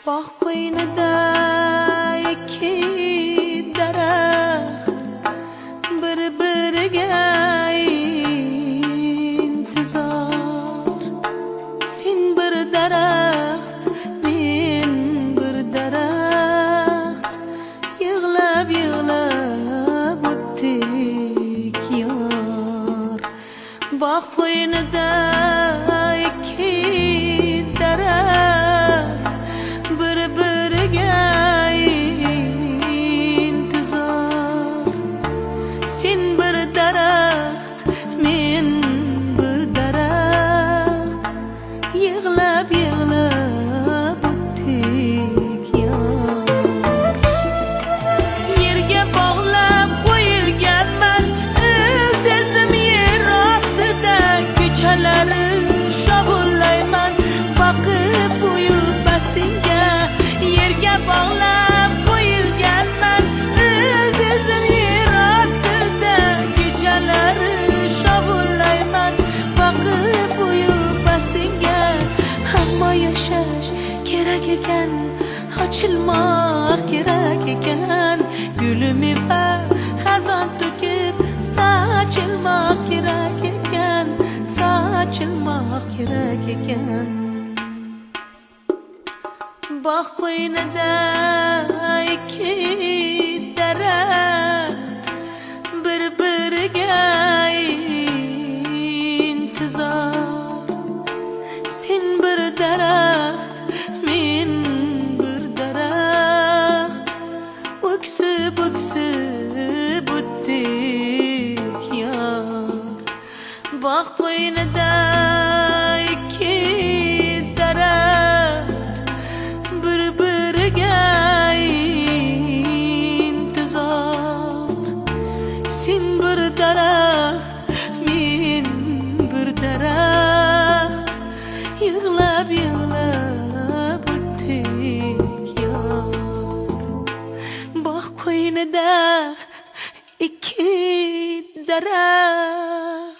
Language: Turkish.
Bog' qo'ynida ikki daraxt bir-biriga intizor. Sen bir daraxt, men bir daraxt, yig'lab o'tdik yor. Bog' qo'ynida ikki daraxt bir-biriga intizor. Sen bir daraxt, men bir daraxt, yig'lab o'tdik yor. Yerga bog'lab qo'yilganman, ildizim yer ostida kechalari shovullayman, boqib qo'yib bastingga. Yerga bog'lab qo'yilganman, ildizim yer ostida kechalari shovullayman, boqib qo'yib bastingga. Hamma yashash kerak ekan, ochilmoq kerak ekan, gulimi va xazon to'kib sochilmoq kerak ekan, sochilmoq kerak ekan. Bog' qo'ynida ikki daraxt bir-biriga intizor. Sen bir daraxt, men bir daraxt, o'ksib o'tdik yor. Bog' qo'ynida ikki daraxt bir-biriga intizor. Sen bir daraxt, men bir daraxt, yig'lab o'tdik yor. Bog' qo'ynida ikki daraxt